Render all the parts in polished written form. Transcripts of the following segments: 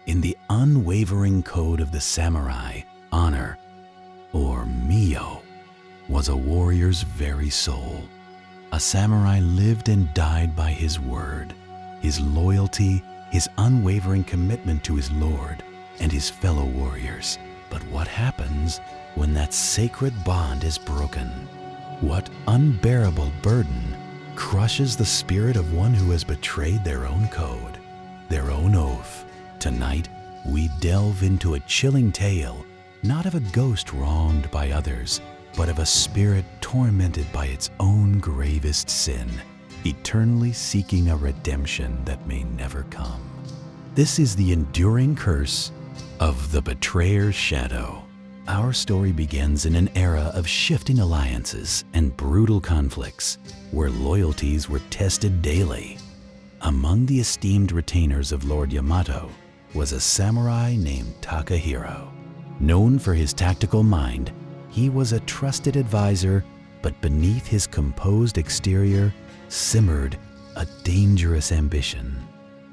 In the unwavering code of the samurai, honor, or mio, was a warrior's very soul. A samurai lived and died by his word, his loyalty, his unwavering commitment to his lord and his fellow warriors. But what happens when that sacred bond is broken? What unbearable burden crushes the spirit of one who has betrayed their own code, their own oath? Tonight, we delve into a chilling tale, not of a ghost wronged by others, but of a spirit tormented by its own gravest sin, eternally seeking a redemption that may never come. This is the enduring curse of the Betrayer's shadow. Our story begins in an era of shifting alliances and brutal conflicts, where loyalties were tested daily. Among the esteemed retainers of Lord Yamato was a samurai named Takahiro. Known for his tactical mind, he was a trusted advisor, but beneath his composed exterior simmered a dangerous ambition,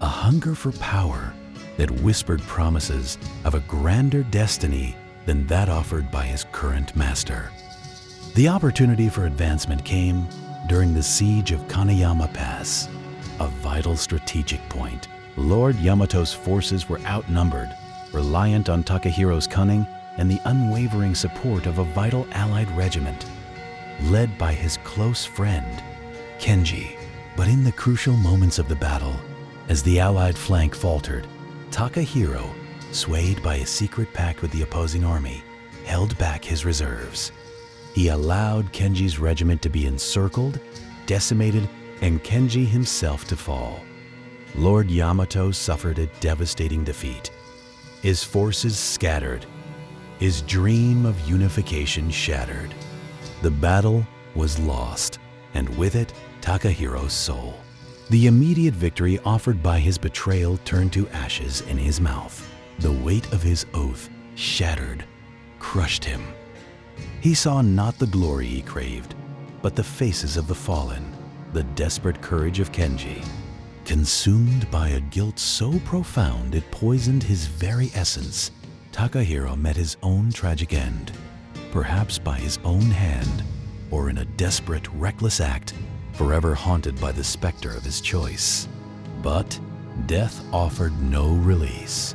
a hunger for power that whispered promises of a grander destiny than that offered by his current master. The opportunity for advancement came during the siege of Kaneyama Pass, a vital strategic point. Lord Yamato's forces were outnumbered, reliant on Takahiro's cunning and the unwavering support of a vital allied regiment, led by his close friend, Kenji. But in the crucial moments of the battle, as the allied flank faltered, Takahiro, swayed by a secret pact with the opposing army, held back his reserves. He allowed Kenji's regiment to be encircled, decimated, and Kenji himself to fall. Lord Yamato suffered a devastating defeat. His forces scattered, his dream of unification shattered. The battle was lost, and with it, Takahiro's soul. The immediate victory offered by his betrayal turned to ashes in his mouth. The weight of his oath shattered, crushed him. He saw not the glory he craved, but the faces of the fallen, the desperate courage of Kenji. Consumed by a guilt so profound it poisoned his very essence, Takahiro met his own tragic end, perhaps by his own hand, or in a desperate, reckless act, forever haunted by the specter of his choice. But death offered no release.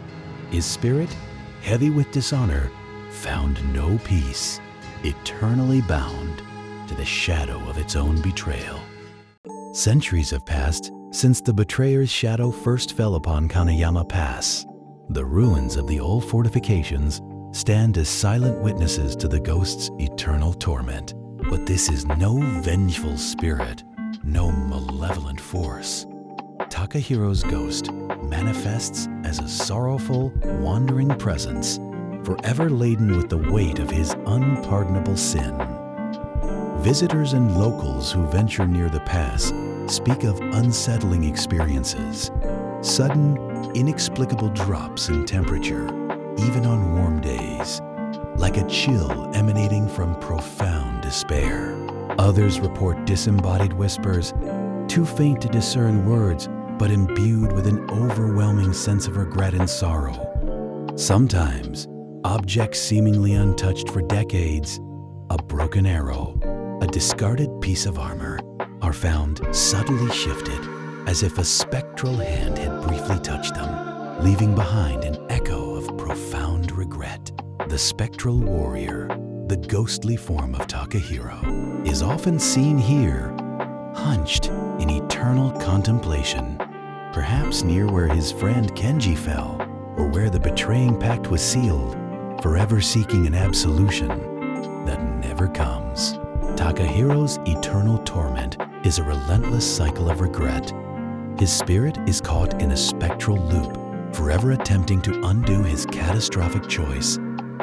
His spirit, heavy with dishonor, found no peace, eternally bound to the shadow of its own betrayal. Centuries have passed since the Betrayer's shadow first fell upon Kaneyama Pass. The ruins of the old fortifications stand as silent witnesses to the ghost's eternal torment. But this is no vengeful spirit, no malevolent force. Takahiro's ghost manifests as a sorrowful, wandering presence, forever laden with the weight of his unpardonable sin. Visitors and locals who venture near the pass speak of unsettling experiences, sudden, inexplicable drops in temperature, even on warm days, like a chill emanating from profound despair. Others report disembodied whispers, too faint to discern words, but imbued with an overwhelming sense of regret and sorrow. Sometimes, objects seemingly untouched for decades, a broken arrow, a discarded piece of armor, are found subtly shifted, as if a spectral hand had briefly touched them, leaving behind an echo of profound regret. The spectral warrior, the ghostly form of Takahiro, is often seen here, hunched in eternal contemplation, perhaps near where his friend Kenji fell, or where the betraying pact was sealed, forever seeking an absolution that never comes. Takahiro's eternal torment is a relentless cycle of regret. His spirit is caught in a spectral loop, forever attempting to undo his catastrophic choice,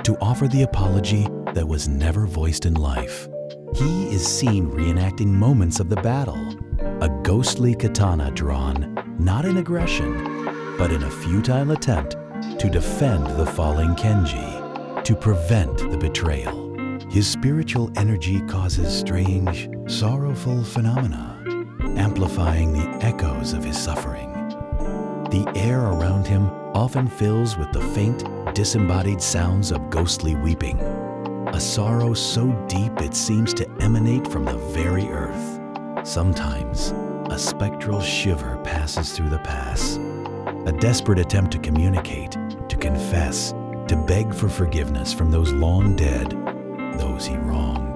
to offer the apology that was never voiced in life. He is seen reenacting moments of the battle, a ghostly katana drawn, not in aggression, but in a futile attempt to defend the falling Kenji, to prevent the betrayal. His spiritual energy causes strange, sorrowful phenomena, amplifying the echoes of his suffering. The air around him often fills with the faint, disembodied sounds of ghostly weeping, a sorrow so deep it seems to emanate from the very earth. Sometimes, a spectral shiver passes through the pass, a desperate attempt to communicate, to confess, to beg for forgiveness from those long dead, those he wronged.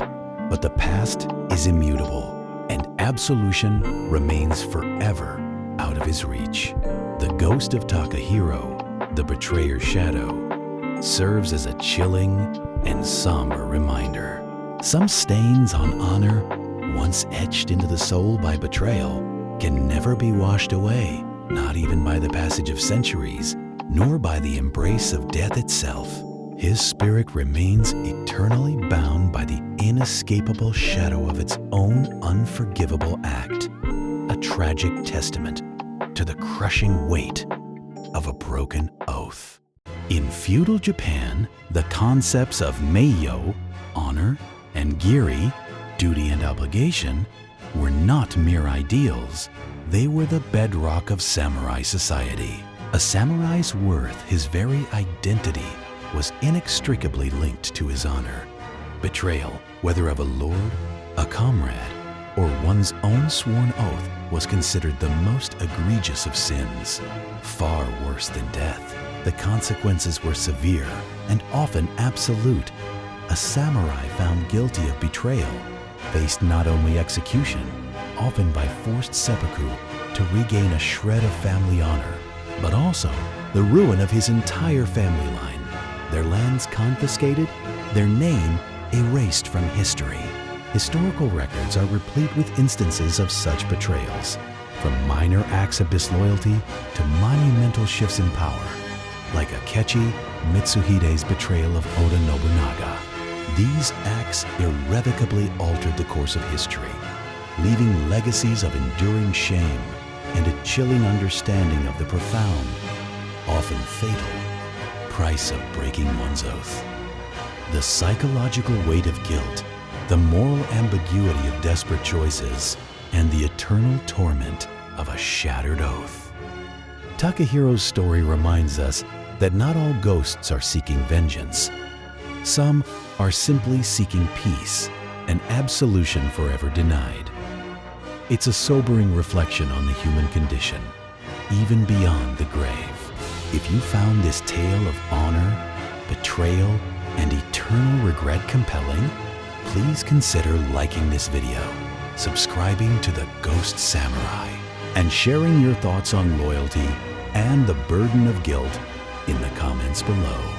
But the past is immutable, and absolution remains forever out of his reach. The ghost of Takahiro, the betrayer's shadow, serves as a chilling and somber reminder. Some stains on honor, once etched into the soul by betrayal, can never be washed away, not even by the passage of centuries, nor by the embrace of death itself. His spirit remains eternally bound by the inescapable shadow of its own unforgivable act, a tragic testament to the crushing weight of a broken oath. In feudal Japan, the concepts of meiyo, honor, and giri, duty and obligation, were not mere ideals. They were the bedrock of samurai society. A samurai's worth, his very identity, was inextricably linked to his honor. Betrayal, whether of a lord, a comrade, or one's own sworn oath, was considered the most egregious of sins, far worse than death. The consequences were severe and often absolute. A samurai found guilty of betrayal faced not only execution, often by forced seppuku to regain a shred of family honor, but also the ruin of his entire family line, their lands confiscated, their name erased from history. Historical records are replete with instances of such betrayals, from minor acts of disloyalty to monumental shifts in power, like Akechi Mitsuhide's betrayal of Oda Nobunaga. These acts irrevocably altered the course of history, leaving legacies of enduring shame and a chilling understanding of the profound, often fatal, price of breaking one's oath. The psychological weight of guilt, the moral ambiguity of desperate choices, and the eternal torment of a shattered oath. Takahiro's story reminds us that not all ghosts are seeking vengeance. Some are simply seeking peace, an absolution forever denied. It's a sobering reflection on the human condition, even beyond the grave. If you found this tale of honor, betrayal, and eternal regret compelling, please consider liking this video, subscribing to The Ghost Samurai, and sharing your thoughts on loyalty and the burden of guilt in the comments below.